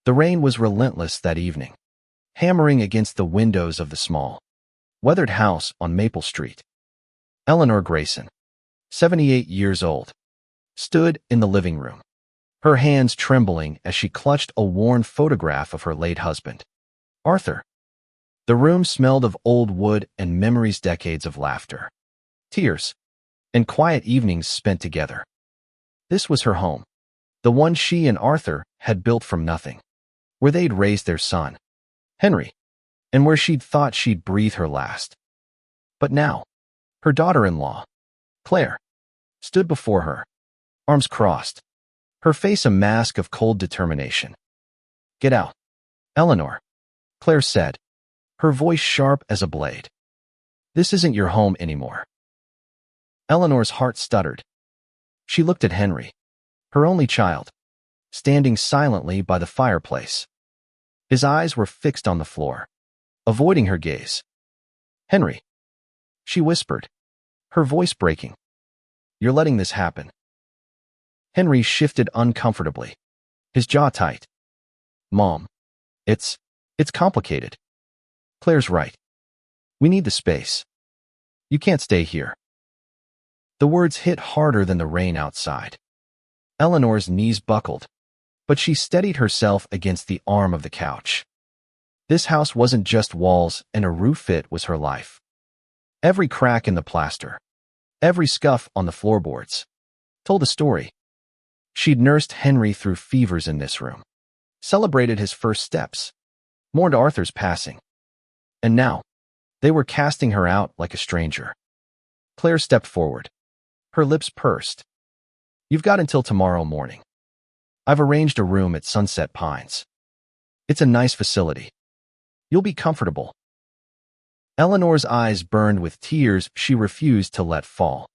The rain was relentless that evening, hammering against the windows of the small, weathered house on Maple Street. Eleanor Grayson, 78 years old, stood in the living room, her hands trembling as she clutched a worn photograph of her late husband, Arthur. The room smelled of old wood and memories, decades of laughter, tears, and quiet evenings spent together. This was her home, the one she and Arthur had built from nothing, where they'd raised their son, Henry, and where she'd thought she'd breathe her last. But now, her daughter-in-law, Claire, stood before her, arms crossed, her face a mask of cold determination. "Get out, Eleanor," Claire said, her voice sharp as a blade. "This isn't your home anymore." Eleanor's heart stuttered. She looked at Henry, her only child, standing silently by the fireplace. His eyes were fixed on the floor, avoiding her gaze. "Henry," she whispered, her voice breaking. "You're letting this happen." Henry shifted uncomfortably, his jaw tight. "Mom, it's complicated. Claire's right. We need the space. You can't stay here." The words hit harder than the rain outside. Eleanor's knees buckled, but she steadied herself against the arm of the couch. This house wasn't just walls and a roof, it was her life. Every crack in the plaster, every scuff on the floorboards, told a story. She'd nursed Henry through fevers in this room, celebrated his first steps, mourned Arthur's passing. And now, they were casting her out like a stranger. Claire stepped forward, her lips pursed. "You've got until tomorrow morning. I've arranged a room at Sunset Pines. It's a nice facility. You'll be comfortable." Eleanor's eyes burned with tears she refused to let fall.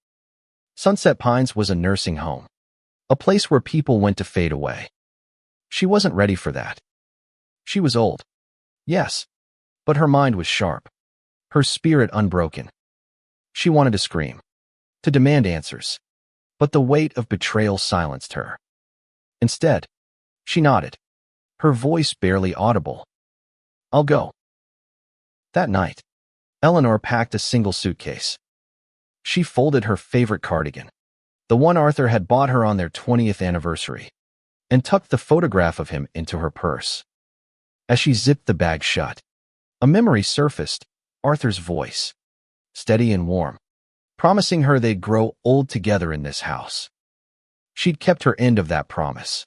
Sunset Pines was a nursing home, a place where people went to fade away. She wasn't ready for that. She was old, yes, but her mind was sharp, her spirit unbroken. She wanted to scream, to demand answers, but the weight of betrayal silenced her. Instead, she nodded, her voice barely audible. "I'll go." That night, Eleanor packed a single suitcase. She folded her favorite cardigan, the one Arthur had bought her on their 20th anniversary, and tucked the photograph of him into her purse. As she zipped the bag shut, a memory surfaced, Arthur's voice, steady and warm, promising her they'd grow old together in this house. She'd kept her end of that promise.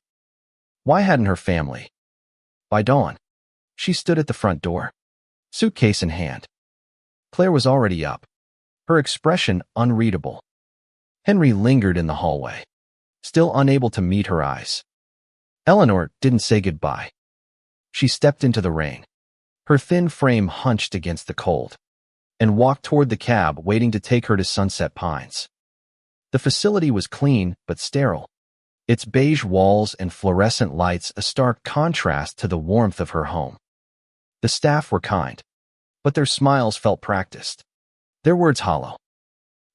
Why hadn't her family? By dawn, she stood at the front door, suitcase in hand. Claire was already up, her expression unreadable. Henry lingered in the hallway, still unable to meet her eyes. Eleanor didn't say goodbye. She stepped into the rain, her thin frame hunched against the cold, and walked toward the cab waiting to take her to Sunset Pines. The facility was clean but sterile, its beige walls and fluorescent lights a stark contrast to the warmth of her home. The staff were kind, but their smiles felt practiced, their words hollow.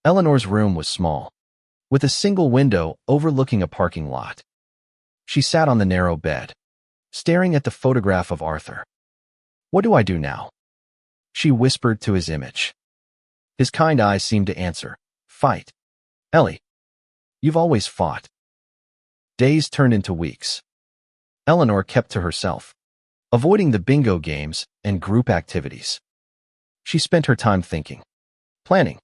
Eleanor's room was small, with a single window overlooking a parking lot. She sat on the narrow bed, staring at the photograph of Arthur. "What do I do now?" she whispered to his image. His kind eyes seemed to answer, "Fight. Ellie. You've always fought." Days turned into weeks. Eleanor kept to herself, avoiding the bingo games and group activities. She spent her time thinking, planning.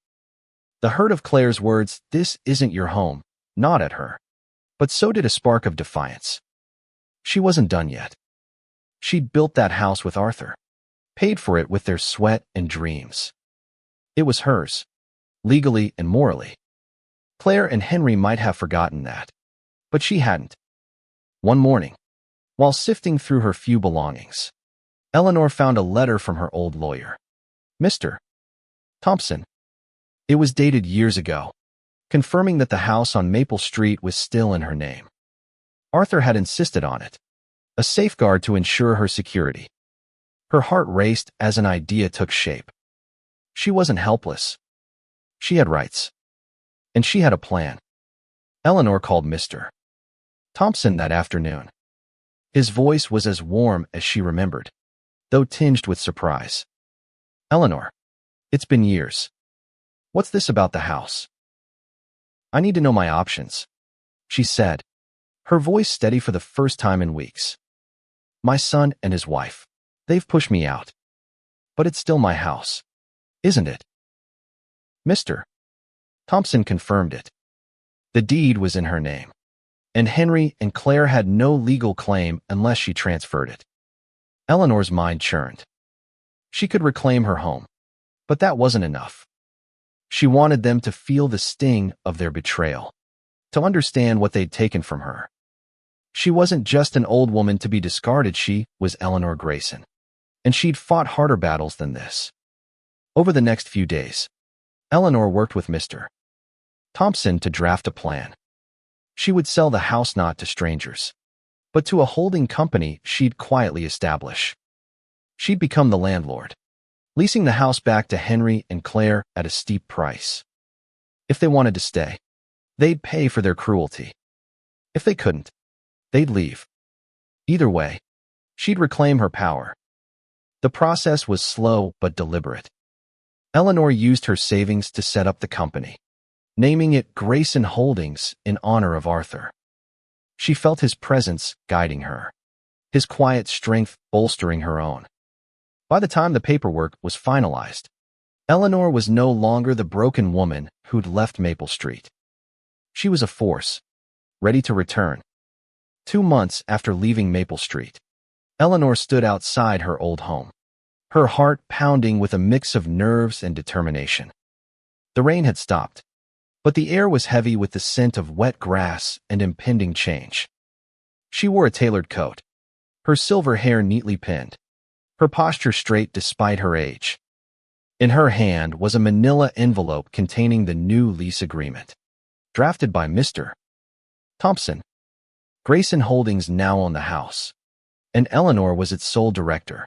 The hurt of Claire's words, "This isn't your home," gnawed at her, but so did a spark of defiance. She wasn't done yet. She'd built that house with Arthur, paid for it with their sweat and dreams. It was hers, legally and morally. Claire and Henry might have forgotten that, but she hadn't. One morning, while sifting through her few belongings, Eleanor found a letter from her old lawyer, Mr. Thompson. It was dated years ago, confirming that the house on Maple Street was still in her name. Arthur had insisted on it, a safeguard to ensure her security. Her heart raced as an idea took shape. She wasn't helpless. She had rights. And she had a plan. Eleanor called Mr. Thompson that afternoon. His voice was as warm as she remembered, though tinged with surprise. Eleanor, it's been years. What's this about the house? I need to know my options, she said, her voice steady for the first time in weeks. My son and his wife, they've pushed me out. But it's still my house, isn't it? Mr. Thompson confirmed it. The deed was in her name, and Henry and Claire had no legal claim unless she transferred it. Eleanor's mind churned. She could reclaim her home, but that wasn't enough. She wanted them to feel the sting of their betrayal, to understand what they'd taken from her. She wasn't just an old woman to be discarded, she was Eleanor Grayson, and she'd fought harder battles than this. Over the next few days, Eleanor worked with Mr. Thompson to draft a plan. She would sell the house not to strangers, but to a holding company she'd quietly establish. She'd become the landlord, leasing the house back to Henry and Claire at a steep price. If they wanted to stay, they'd pay for their cruelty. If they couldn't, they'd leave. Either way, she'd reclaim her power. The process was slow but deliberate. Eleanor used her savings to set up the company, naming it Grayson Holdings in honor of Arthur. She felt his presence guiding her, his quiet strength bolstering her own. By the time the paperwork was finalized, Eleanor was no longer the broken woman who'd left Maple Street. She was a force, ready to return. 2 months after leaving Maple Street, Eleanor stood outside her old home, her heart pounding with a mix of nerves and determination. The rain had stopped, but the air was heavy with the scent of wet grass and impending change. She wore a tailored coat, her silver hair neatly pinned, her posture straight despite her age. In her hand was a manila envelope containing the new lease agreement, drafted by Mr. Thompson. Grayson Holdings now owned the house, and Eleanor was its sole director.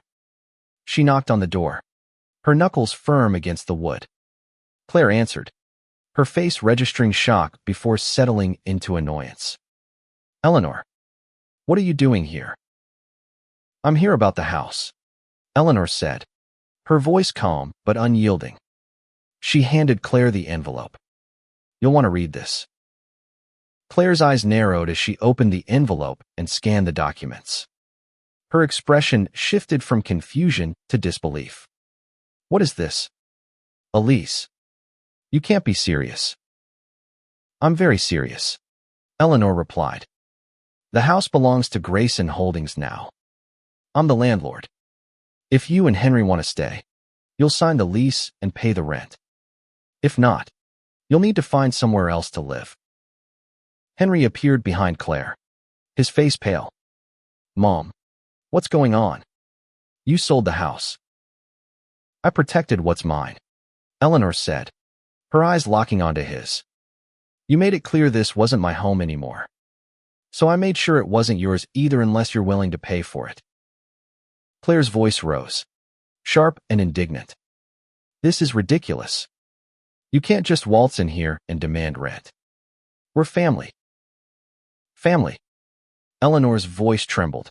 She knocked on the door, her knuckles firm against the wood. Claire answered, her face registering shock before settling into annoyance. Eleanor, what are you doing here? I'm here about the house, Eleanor said, her voice calm but unyielding. She handed Claire the envelope. You'll want to read this. Claire's eyes narrowed as she opened the envelope and scanned the documents. Her expression shifted from confusion to disbelief. What is this? A lease. You can't be serious. I'm very serious, Eleanor replied. The house belongs to Grayson Holdings now. I'm the landlord. If you and Henry want to stay, you'll sign the lease and pay the rent. If not, you'll need to find somewhere else to live. Henry appeared behind Claire, his face pale. Mom, what's going on? You sold the house. I protected what's mine, Eleanor said, her eyes locking onto his. You made it clear this wasn't my home anymore. So I made sure it wasn't yours either unless you're willing to pay for it. Claire's voice rose, sharp and indignant. This is ridiculous. You can't just waltz in here and demand rent. We're family. Family. Eleanor's voice trembled,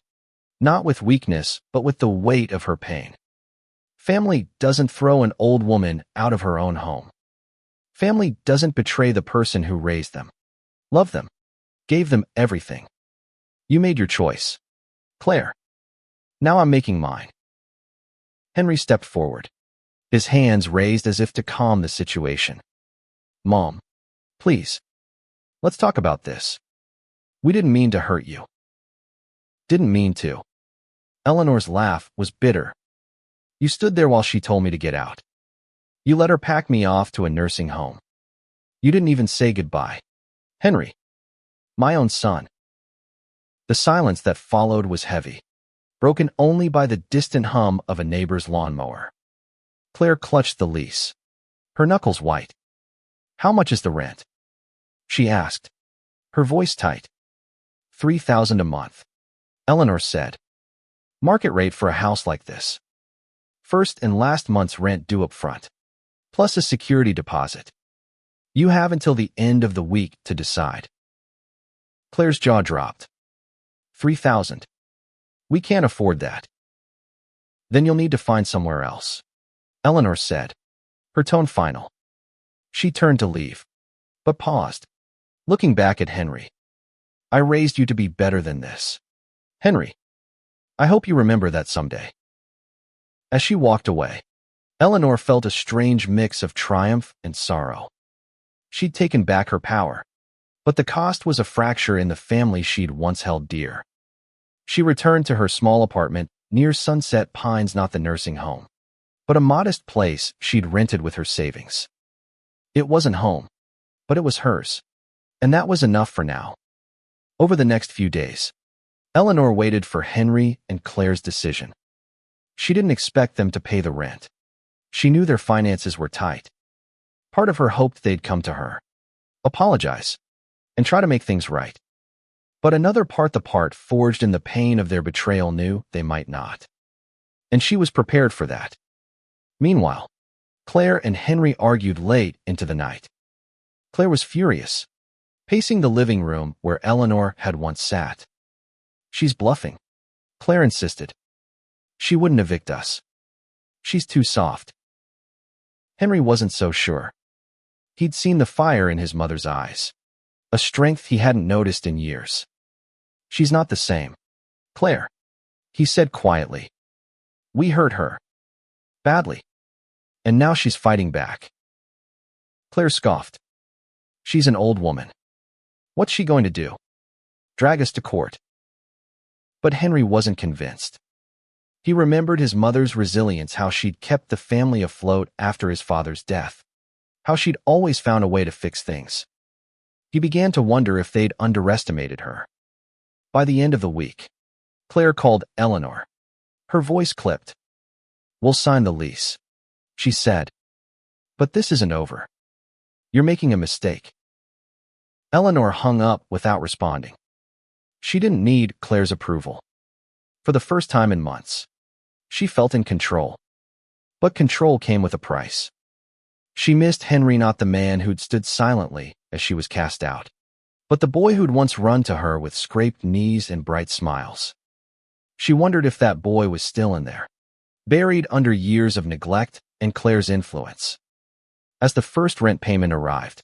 not with weakness, but with the weight of her pain. Family doesn't throw an old woman out of her own home. Family doesn't betray the person who raised them, loved them, gave them everything. You made your choice, Claire. Now I'm making mine. Henry stepped forward, his hands raised as if to calm the situation. Mom, please, let's talk about this. We didn't mean to hurt you. Didn't mean to. Eleanor's laugh was bitter. You stood there while she told me to get out. You let her pack me off to a nursing home. You didn't even say goodbye. Henry, my own son. The silence that followed was heavy, broken only by the distant hum of a neighbor's lawnmower. Claire clutched the lease, her knuckles white. How much is the rent? She asked, her voice tight. $3,000 a month, Eleanor said. Market rate for a house like this. First and last month's rent due up front, plus a security deposit. You have until the end of the week to decide. Claire's jaw dropped. $3,000. We can't afford that. Then you'll need to find somewhere else, Eleanor said, her tone final. She turned to leave, but paused, looking back at Henry. I raised you to be better than this. Henry, I hope you remember that someday. As she walked away, Eleanor felt a strange mix of triumph and sorrow. She'd taken back her power, but the cost was a fracture in the family she'd once held dear. She returned to her small apartment near Sunset Pines, not the nursing home, but a modest place she'd rented with her savings. It wasn't home, but it was hers, and that was enough for now. Over the next few days, Eleanor waited for Henry and Claire's decision. She didn't expect them to pay the rent. She knew their finances were tight. Part of her hoped they'd come to her, apologize, and try to make things right. But another part, the part forged in the pain of their betrayal, knew they might not. And she was prepared for that. Meanwhile, Claire and Henry argued late into the night. Claire was furious, pacing the living room where Eleanor had once sat. She's bluffing, Claire insisted. She wouldn't evict us. She's too soft. Henry wasn't so sure. He'd seen the fire in his mother's eyes, a strength he hadn't noticed in years. She's not the same, Claire, he said quietly. We hurt her. Badly. And now she's fighting back. Claire scoffed. She's an old woman. What's she going to do? Drag us to court? But Henry wasn't convinced. He remembered his mother's resilience, how she'd kept the family afloat after his father's death, how she'd always found a way to fix things. He began to wonder if they'd underestimated her. By the end of the week, Claire called Eleanor. Her voice clipped. We'll sign the lease, she said. But this isn't over. You're making a mistake. Eleanor hung up without responding. She didn't need Claire's approval. For the first time in months, she felt in control. But control came with a price. She missed Henry, not the man who'd stood silently as she was cast out, but the boy who'd once run to her with scraped knees and bright smiles. She wondered if that boy was still in there, buried under years of neglect and Claire's influence. As the first rent payment arrived,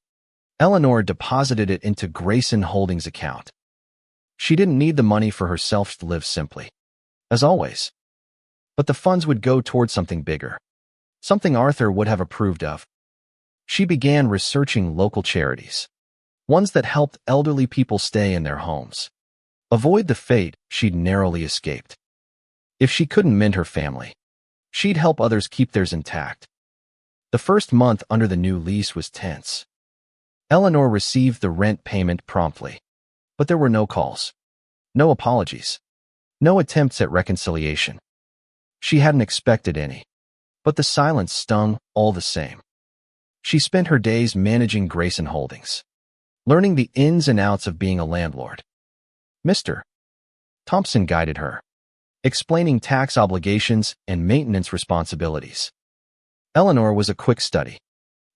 Eleanor deposited it into Grayson Holdings' account. She didn't need the money for herself to live simply, as always. But the funds would go toward something bigger, something Arthur would have approved of. She began researching local charities, ones that helped elderly people stay in their homes, avoid the fate she'd narrowly escaped. If she couldn't mend her family, she'd help others keep theirs intact. The first month under the new lease was tense. Eleanor received the rent payment promptly, but there were no calls, no apologies, no attempts at reconciliation. She hadn't expected any, but the silence stung all the same. She spent her days managing Grayson Holdings, learning the ins and outs of being a landlord. Mr. Thompson guided her, explaining tax obligations and maintenance responsibilities. Eleanor was a quick study,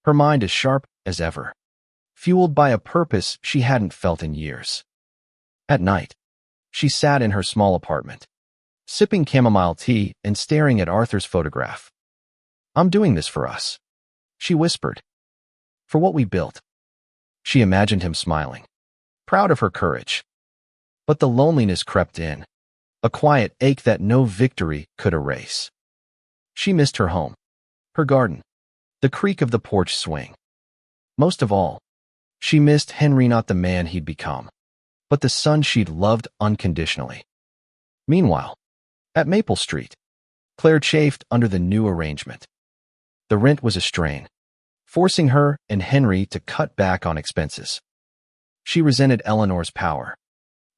her mind as sharp as ever, fueled by a purpose she hadn't felt in years. At night, she sat in her small apartment, sipping chamomile tea and staring at Arthur's photograph. I'm doing this for us, she whispered. For what we built. She imagined him smiling, proud of her courage. But the loneliness crept in, a quiet ache that no victory could erase. She missed her home, her garden, the creak of the porch swing. Most of all, she missed Henry, not the man he'd become, but the son she'd loved unconditionally. Meanwhile, at Maple Street, Claire chafed under the new arrangement. The rent was a strain, forcing her and Henry to cut back on expenses. She resented Eleanor's power,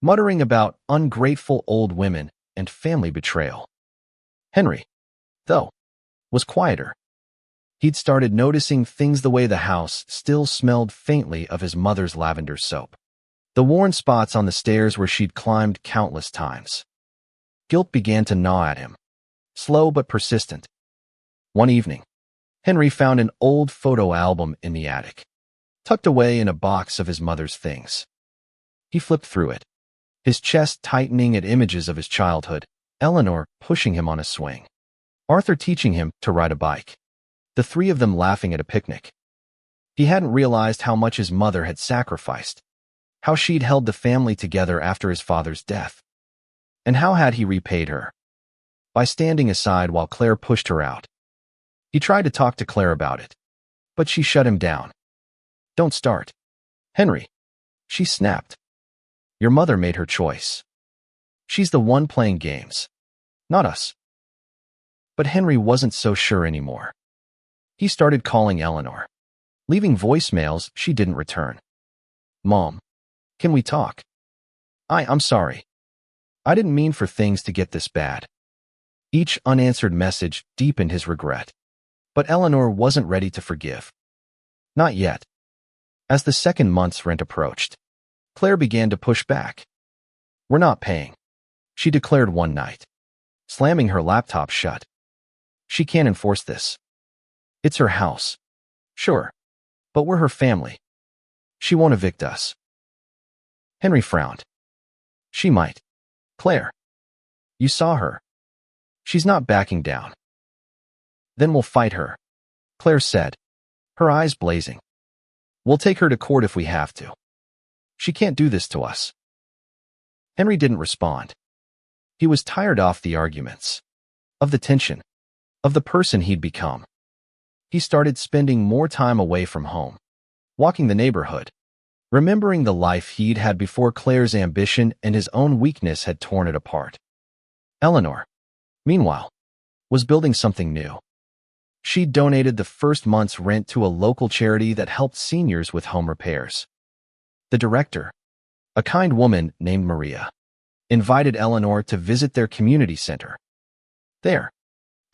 muttering about ungrateful old women and family betrayal. Henry, though, was quieter. He'd started noticing things, the way the house still smelled faintly of his mother's lavender soap, the worn spots on the stairs where she'd climbed countless times. Guilt began to gnaw at him, slow but persistent. One evening, Henry found an old photo album in the attic, tucked away in a box of his mother's things. He flipped through it, his chest tightening at images of his childhood, Eleanor pushing him on a swing, Arthur teaching him to ride a bike, the three of them laughing at a picnic. He hadn't realized how much his mother had sacrificed, how she'd held the family together after his father's death. And how had he repaid her? By standing aside while Claire pushed her out. He tried to talk to Claire about it, but she shut him down. "Don't start, Henry," she snapped. "Your mother made her choice. She's the one playing games, not us." But Henry wasn't so sure anymore. He started calling Eleanor, leaving voicemails she didn't return. "Mom, can we talk? I'm sorry. I didn't mean for things to get this bad." Each unanswered message deepened his regret. But Eleanor wasn't ready to forgive. Not yet. As the second month's rent approached, Claire began to push back. "We're not paying," she declared one night, slamming her laptop shut. "She can't enforce this. It's her house. Sure, but we're her family. She won't evict us." Henry frowned. "She might. Claire, you saw her. She's not backing down." "Then we'll fight her," Claire said, her eyes blazing. "We'll take her to court if we have to. She can't do this to us." Henry didn't respond. He was tired of the arguments, of the tension, of the person he'd become. He started spending more time away from home, walking the neighborhood, remembering the life he'd had before Claire's ambition and his own weakness had torn it apart. Eleanor, meanwhile, was building something new. She'd donated the first month's rent to a local charity that helped seniors with home repairs. The director, a kind woman named Maria, invited Eleanor to visit their community center. There,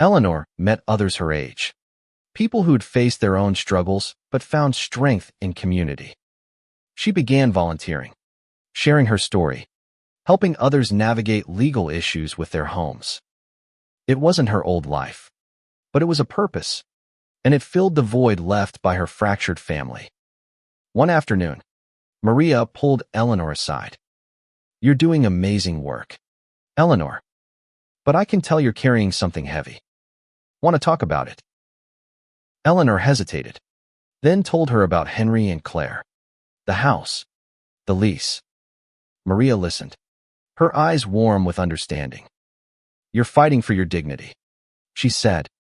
Eleanor met others her age, people who'd faced their own struggles but found strength in community. She began volunteering, sharing her story, helping others navigate legal issues with their homes. It wasn't her old life, but it was a purpose, and it filled the void left by her fractured family. One afternoon, Maria pulled Eleanor aside. "You're doing amazing work, Eleanor, but I can tell you're carrying something heavy. Want to talk about it?" Eleanor hesitated, then told her about Henry and Claire, the house, the lease. Maria listened, her eyes warm with understanding. "You're fighting for your dignity," she said,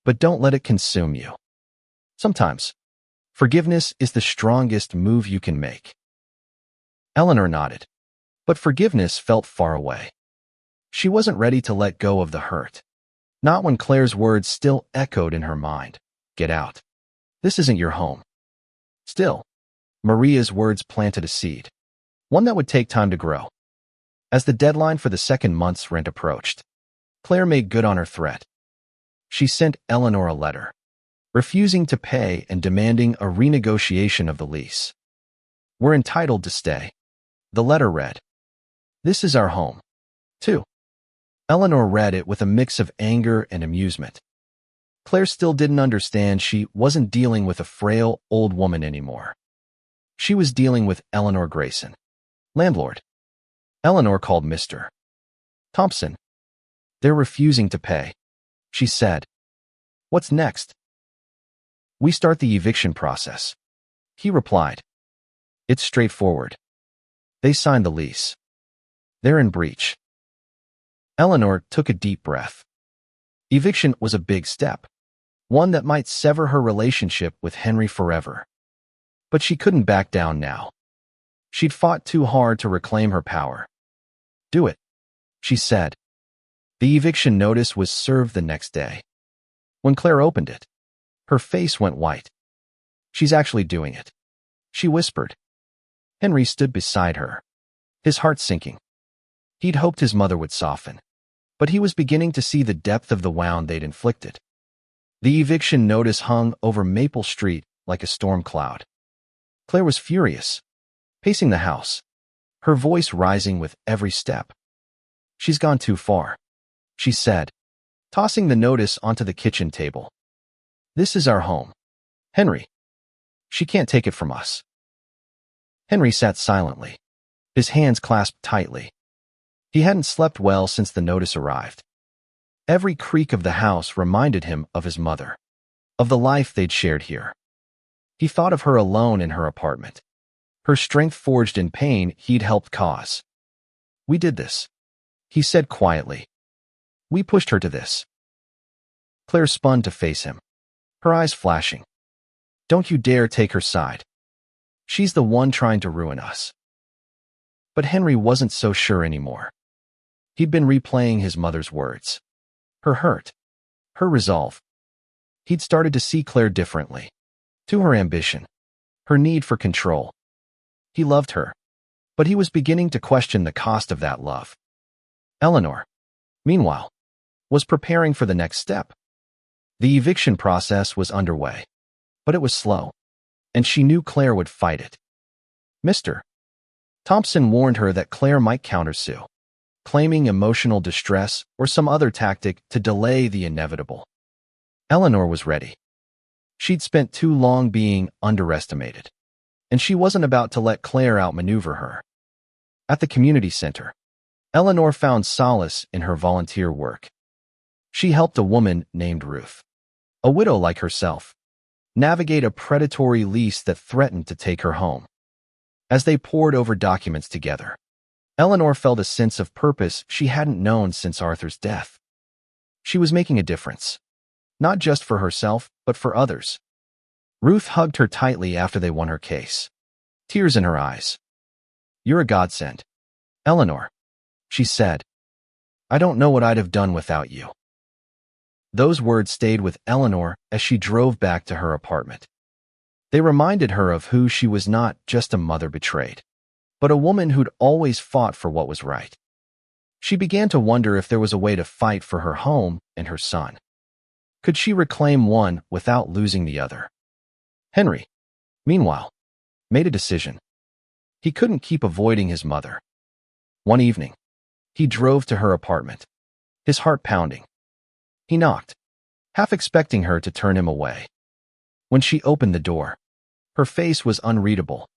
"but don't let it consume you. Sometimes, forgiveness is the strongest move you can make." Eleanor nodded, but forgiveness felt far away. She wasn't ready to let go of the hurt, not when Claire's words still echoed in her mind. "Get out. This isn't your home." Still, Maria's words planted a seed, one that would take time to grow. As the deadline for the second month's rent approached, Claire made good on her threat. She sent Eleanor a letter, refusing to pay and demanding a renegotiation of the lease. "We're entitled to stay," the letter read. "This is our home, too." Eleanor read it with a mix of anger and amusement. Claire still didn't understand she wasn't dealing with a frail, old woman anymore. She was dealing with Eleanor Grayson, landlord. Eleanor called Mr. Thompson. "They're refusing to pay," she said. "What's next?" "We start the eviction process," he replied. "It's straightforward. They signed the lease. They're in breach." Eleanor took a deep breath. Eviction was a big step, one that might sever her relationship with Henry forever. But she couldn't back down now. She'd fought too hard to reclaim her power. "Do it," she said. The eviction notice was served the next day. When Claire opened it, her face went white. "She's actually doing it," she whispered. Henry stood beside her, his heart sinking. He'd hoped his mother would soften, but he was beginning to see the depth of the wound they'd inflicted. The eviction notice hung over Maple Street like a storm cloud. Claire was furious, pacing the house, her voice rising with every step. "She's gone too far," she said, tossing the notice onto the kitchen table. "This is our home, Henry. She can't take it from us." Henry sat silently, his hands clasped tightly. He hadn't slept well since the notice arrived. Every creak of the house reminded him of his mother, of the life they'd shared here. He thought of her alone in her apartment, her strength forged in pain he'd helped cause. "We did this," he said quietly. "We pushed her to this." Claire spun to face him, her eyes flashing. "Don't you dare take her side. She's the one trying to ruin us." But Henry wasn't so sure anymore. He'd been replaying his mother's words, her hurt, her resolve. He'd started to see Claire differently, to her ambition, her need for control. He loved her, but he was beginning to question the cost of that love. Eleanor, meanwhile, was preparing for the next step. The eviction process was underway, but it was slow, and she knew Claire would fight it. Mr. Thompson warned her that Claire might countersue, claiming emotional distress or some other tactic to delay the inevitable. Eleanor was ready. She'd spent too long being underestimated, and she wasn't about to let Claire outmaneuver her. At the community center, Eleanor found solace in her volunteer work. She helped a woman named Ruth, a widow like herself, navigate a predatory lease that threatened to take her home. As they pored over documents together, Eleanor felt a sense of purpose she hadn't known since Arthur's death. She was making a difference, not just for herself, but for others. Ruth hugged her tightly after they won her case, tears in her eyes. "You're a godsend, Eleanor," she said. "I don't know what I'd have done without you." Those words stayed with Eleanor as she drove back to her apartment. They reminded her of who she was, not just a mother betrayed, but a woman who'd always fought for what was right. She began to wonder if there was a way to fight for her home and her son. Could she reclaim one without losing the other? Henry, meanwhile, made a decision. He couldn't keep avoiding his mother. One evening, he drove to her apartment, his heart pounding. He knocked, half expecting her to turn him away. When she opened the door, her face was unreadable,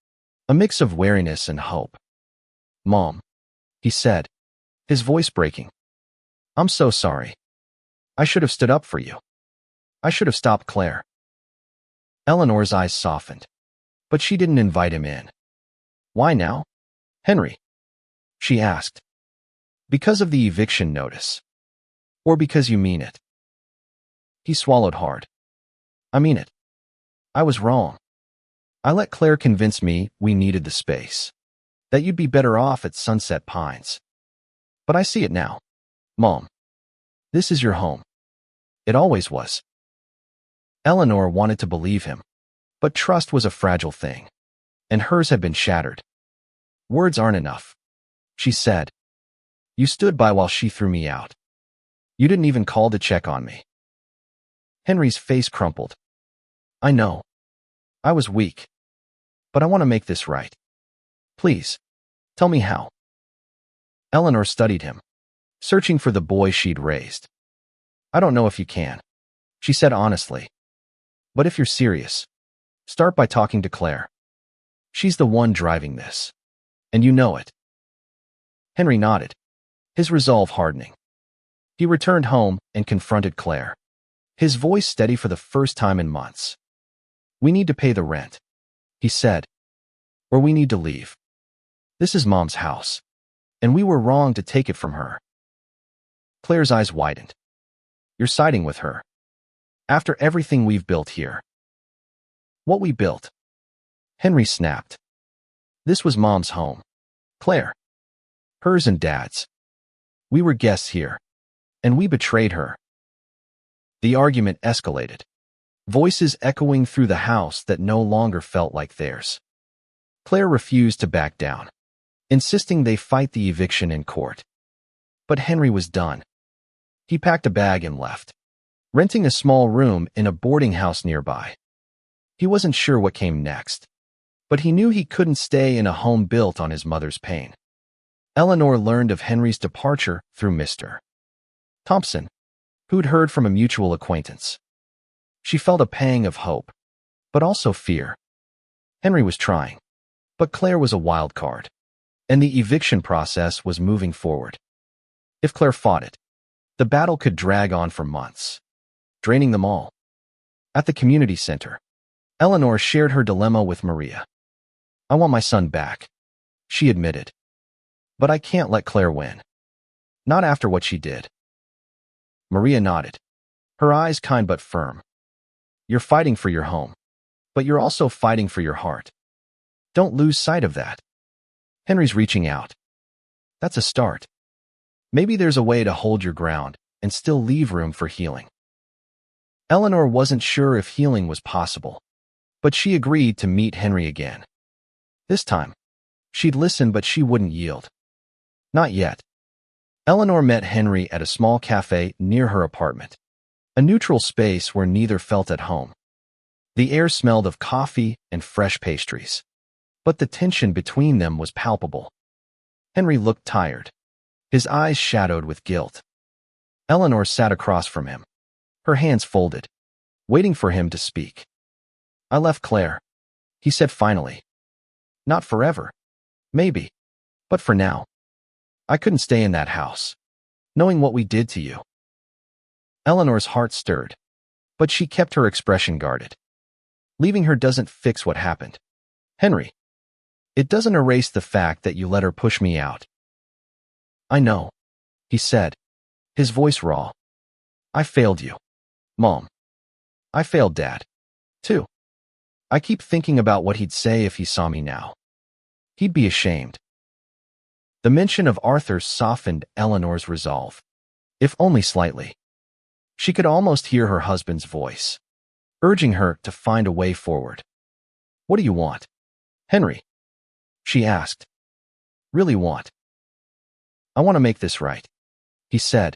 a mix of wariness and hope. "Mom," he said, his voice breaking. "I'm so sorry. I should have stood up for you. I should have stopped Claire." Eleanor's eyes softened, but she didn't invite him in. "Why now, Henry?" she asked. "Because of the eviction notice? Or because you mean it?" He swallowed hard. "I mean it. I was wrong. I let Claire convince me we needed the space, that you'd be better off at Sunset Pines. But I see it now. Mom, this is your home. It always was." Eleanor wanted to believe him, but trust was a fragile thing, and hers had been shattered. "Words aren't enough," she said. "You stood by while she threw me out. You didn't even call to check on me." Henry's face crumpled. "I know. I was weak. But I want to make this right. Please, tell me how." Eleanor studied him, searching for the boy she'd raised. "I don't know if you can," she said honestly. "But if you're serious, start by talking to Claire. She's the one driving this, and you know it." Henry nodded, his resolve hardening. He returned home and confronted Claire, his voice steady for the first time in months. "We need to pay the rent," he said, "or we need to leave. This is Mom's house, and we were wrong to take it from her." Claire's eyes widened. "You're siding with her? After everything we've built here?" "What we built?" Henry snapped. "This was Mom's home, Claire. Hers and Dad's. We were guests here, and we betrayed her." The argument escalated, voices echoing through the house that no longer felt like theirs. Claire refused to back down, insisting they fight the eviction in court. But Henry was done. He packed a bag and left, renting a small room in a boarding house nearby. He wasn't sure what came next, but he knew he couldn't stay in a home built on his mother's pain. Eleanor learned of Henry's departure through Mr. Thompson, who'd heard from a mutual acquaintance. She felt a pang of hope, but also fear. Henry was trying, but Claire was a wild card, and the eviction process was moving forward. If Claire fought it, the battle could drag on for months, draining them all. At the community center, Eleanor shared her dilemma with Maria. I want my son back, she admitted. But I can't let Claire win. Not after what she did. Maria nodded, her eyes kind but firm. You're fighting for your home, but you're also fighting for your heart. Don't lose sight of that. Henry's reaching out. That's a start. Maybe there's a way to hold your ground and still leave room for healing. Eleanor wasn't sure if healing was possible, but she agreed to meet Henry again. This time, she'd listen, but she wouldn't yield. Not yet. Eleanor met Henry at a small cafe near her apartment, a neutral space where neither felt at home. The air smelled of coffee and fresh pastries, but the tension between them was palpable. Henry looked tired, his eyes shadowed with guilt. Eleanor sat across from him, her hands folded, waiting for him to speak. I left Claire, he said finally. Not forever. Maybe. But for now. I couldn't stay in that house, knowing what we did to you. Eleanor's heart stirred, but she kept her expression guarded. Leaving her doesn't fix what happened. Henry, it doesn't erase the fact that you let her push me out. I know, he said, his voice raw. I failed you, Mom. I failed Dad, too. I keep thinking about what he'd say if he saw me now. He'd be ashamed. The mention of Arthur softened Eleanor's resolve, if only slightly. She could almost hear her husband's voice, urging her to find a way forward. What do you want, Henry? She asked. Really want? I want to make this right, he said.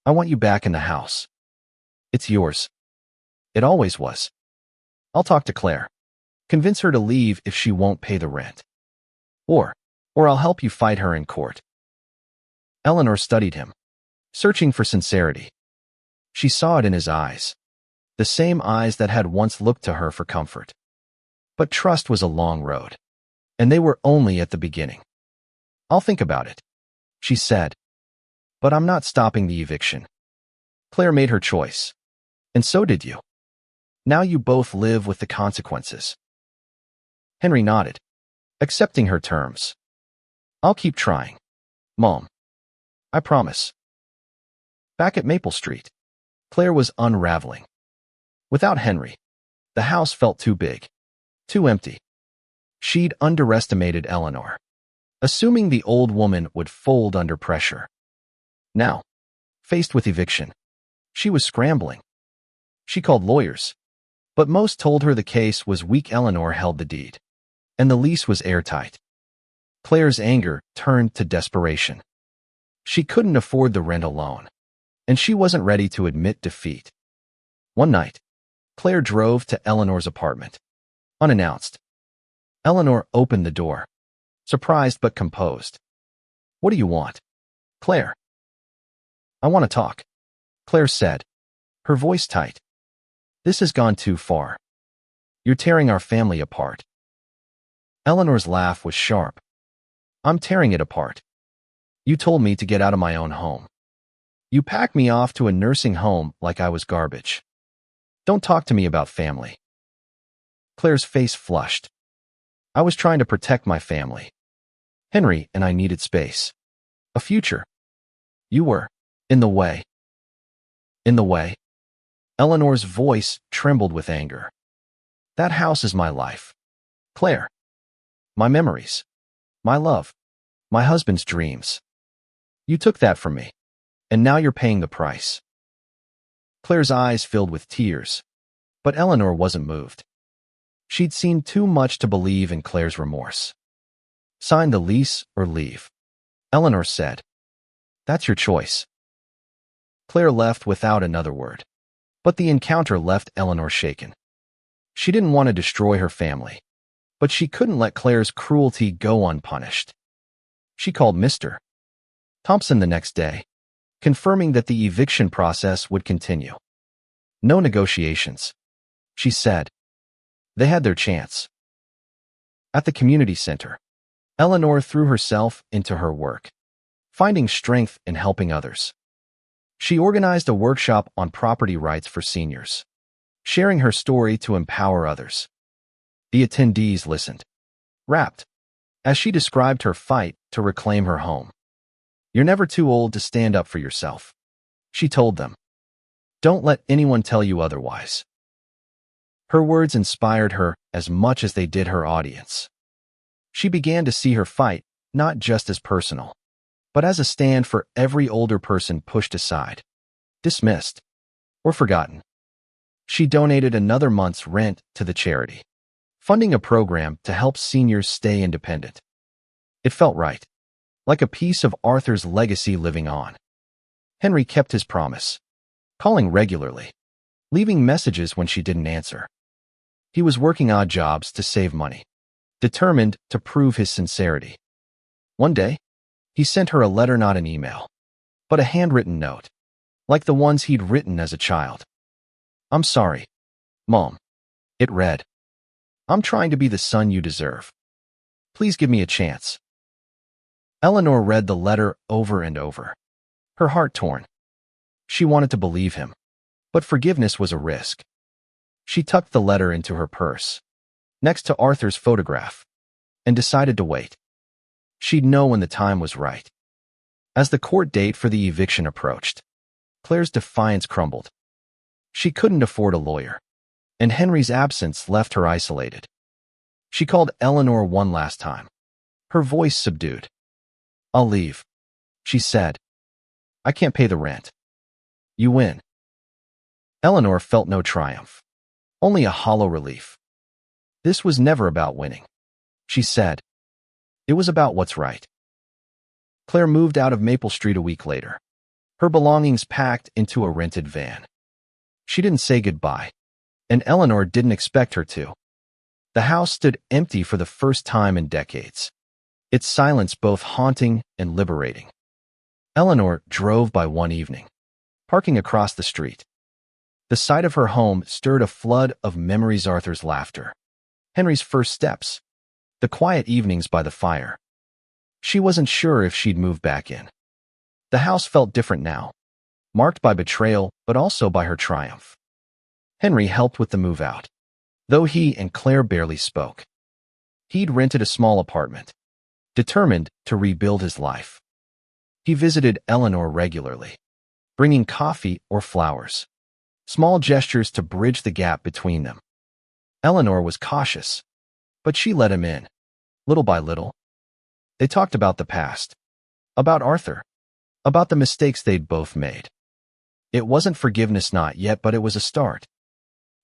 I want you back in the house. It's yours. It always was. I'll talk to Claire. Convince her to leave if she won't pay the rent. Or I'll help you fight her in court. Eleanor studied him, searching for sincerity. She saw it in his eyes, the same eyes that had once looked to her for comfort. But trust was a long road, and they were only at the beginning. I'll think about it, she said. But I'm not stopping the eviction. Claire made her choice, and so did you. Now you both live with the consequences. Henry nodded, accepting her terms. I'll keep trying, Mom. I promise. Back at Maple Street, Claire was unraveling. Without Henry, the house felt too big, too empty. She'd underestimated Eleanor, assuming the old woman would fold under pressure. Now, faced with eviction, she was scrambling. She called lawyers, but most told her the case was weak. Eleanor held the deed, and the lease was airtight. Claire's anger turned to desperation. She couldn't afford the rent alone, and she wasn't ready to admit defeat. One night, Claire drove to Eleanor's apartment, unannounced. Eleanor opened the door, surprised but composed. What do you want, Claire? I want to talk, Claire said, her voice tight. This has gone too far. You're tearing our family apart. Eleanor's laugh was sharp. I'm tearing it apart. You told me to get out of my own home. You packed me off to a nursing home like I was garbage. Don't talk to me about family. Claire's face flushed. I was trying to protect my family. Henry and I needed space. A future. You were in the way. In the way? Eleanor's voice trembled with anger. That house is my life, Claire. My memories. My love. My husband's dreams. You took that from me, and now you're paying the price. Claire's eyes filled with tears, but Eleanor wasn't moved. She'd seen too much to believe in Claire's remorse. Sign the lease or leave, Eleanor said. That's your choice. Claire left without another word, but the encounter left Eleanor shaken. She didn't want to destroy her family, but she couldn't let Claire's cruelty go unpunished. She called Mr. Thompson the next day, confirming that the eviction process would continue. No negotiations, she said. They had their chance. At the community center, Eleanor threw herself into her work, finding strength in helping others. She organized a workshop on property rights for seniors, sharing her story to empower others. The attendees listened, rapt, as she described her fight to reclaim her home. "You're never too old to stand up for yourself," she told them. "Don't let anyone tell you otherwise." Her words inspired her as much as they did her audience. She began to see her fight not just as personal, but as a stand for every older person pushed aside, dismissed, or forgotten. She donated another month's rent to the charity, funding a program to help seniors stay independent. It felt right, like a piece of Arthur's legacy living on. Henry kept his promise, calling regularly, leaving messages when she didn't answer. He was working odd jobs to save money, determined to prove his sincerity. One day, he sent her a letter, not an email, but a handwritten note, like the ones he'd written as a child. "I'm sorry, Mom," it read. "I'm trying to be the son you deserve. Please give me a chance." Eleanor read the letter over and over, her heart torn. She wanted to believe him, but forgiveness was a risk. She tucked the letter into her purse, next to Arthur's photograph, and decided to wait. She'd know when the time was right. As the court date for the eviction approached, Claire's defiance crumbled. She couldn't afford a lawyer, and Henry's absence left her isolated. She called Eleanor one last time, her voice subdued. "I'll leave," she said. "I can't pay the rent." "You win." Eleanor felt no triumph, only a hollow relief. "This was never about winning," she said. "It was about what's right." Claire moved out of Maple Street a week later, her belongings packed into a rented van. She didn't say goodbye, and Eleanor didn't expect her to. The house stood empty for the first time in decades, its silence both haunting and liberating. Eleanor drove by one evening, parking across the street. The sight of her home stirred a flood of memories: Arthur's laughter, Henry's first steps, the quiet evenings by the fire. She wasn't sure if she'd move back in. The house felt different now, marked by betrayal but also by her triumph. Henry helped with the move out, though he and Claire barely spoke. He'd rented a small apartment, determined to rebuild his life. He visited Eleanor regularly, bringing coffee or flowers, small gestures to bridge the gap between them. Eleanor was cautious, but she let him in, little by little. They talked about the past, about Arthur, about the mistakes they'd both made. It wasn't forgiveness, not yet, but it was a start.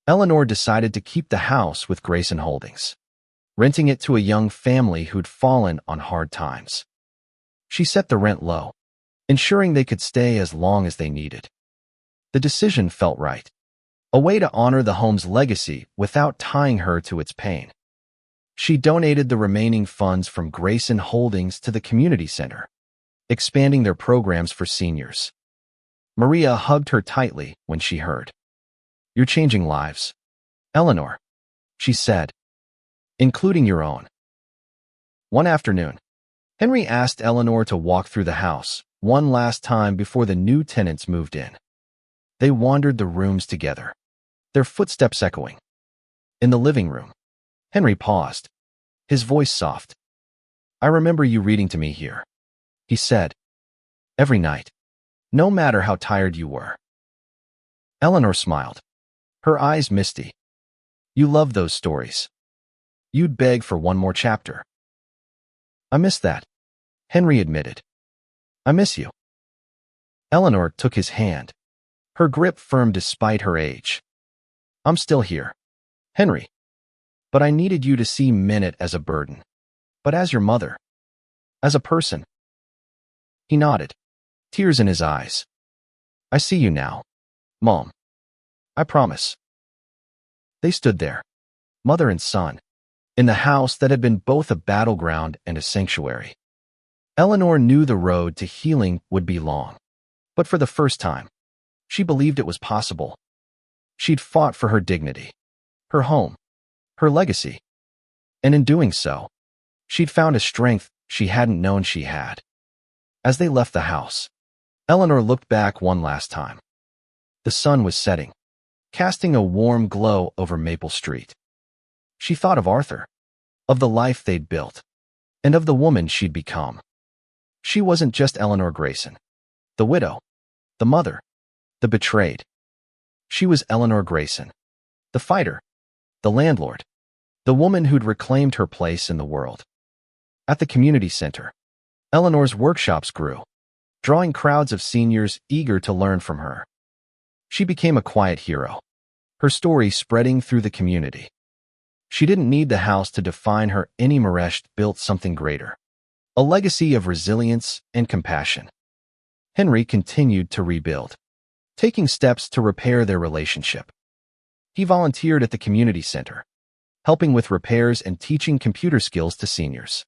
Eleanor decided to keep the house with Grayson Holdings, renting it to a young family who'd fallen on hard times. She set the rent low, ensuring they could stay as long as they needed. The decision felt right, a way to honor the home's legacy without tying her to its pain. She donated the remaining funds from Grayson Holdings to the community center, expanding their programs for seniors. Maria hugged her tightly when she heard. "You're changing lives, Eleanor," she said, "including your own." One afternoon, Henry asked Eleanor to walk through the house one last time before the new tenants moved in. They wandered the rooms together, their footsteps echoing. In the living room, Henry paused, his voice soft. "I remember you reading to me here," he said, "every night, no matter how tired you were." Eleanor smiled, her eyes misty. "You loved those stories. You'd beg for one more chapter." "I miss that," Henry admitted. "I miss you." Eleanor took his hand, her grip firm despite her age. "I'm still here, Henry. But I needed you to see Minute as a burden, but as your mother, as a person." He nodded, tears in his eyes. "I see you now, Mom. I promise." They stood there, mother and son, in the house that had been both a battleground and a sanctuary. Eleanor knew the road to healing would be long, but for the first time, she believed it was possible. She'd fought for her dignity, her home, her legacy, and in doing so, she'd found a strength she hadn't known she had. As they left the house, Eleanor looked back one last time. The sun was setting, casting a warm glow over Maple Street. She thought of Arthur, of the life they'd built, and of the woman she'd become. She wasn't just Eleanor Grayson, the widow, the mother, the betrayed. She was Eleanor Grayson, the fighter, the landlord, the woman who'd reclaimed her place in the world. At the community center, Eleanor's workshops grew, drawing crowds of seniors eager to learn from her. She became a quiet hero, her story spreading through the community. She didn't need the house to define her anymore. Maresh built something greater, a legacy of resilience and compassion. Henry continued to rebuild, taking steps to repair their relationship. He volunteered at the community center, helping with repairs and teaching computer skills to seniors.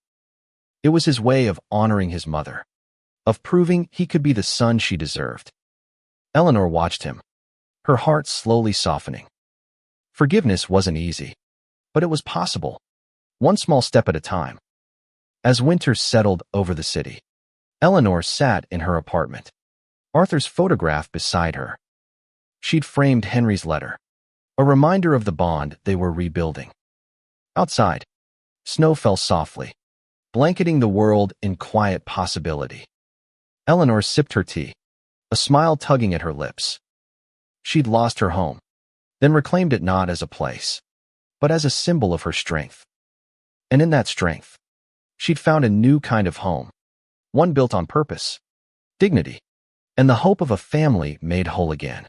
It was his way of honoring his mother, of proving he could be the son she deserved. Eleanor watched him, her heart slowly softening. Forgiveness wasn't easy, but it was possible, one small step at a time. As winter settled over the city, Eleanor sat in her apartment, Arthur's photograph beside her. She'd framed Henry's letter, a reminder of the bond they were rebuilding. Outside, snow fell softly, blanketing the world in quiet possibility. Eleanor sipped her tea, a smile tugging at her lips. She'd lost her home, then reclaimed it not as a place, but as a symbol of her strength. And in that strength, she'd found a new kind of home, one built on purpose, dignity, and the hope of a family made whole again.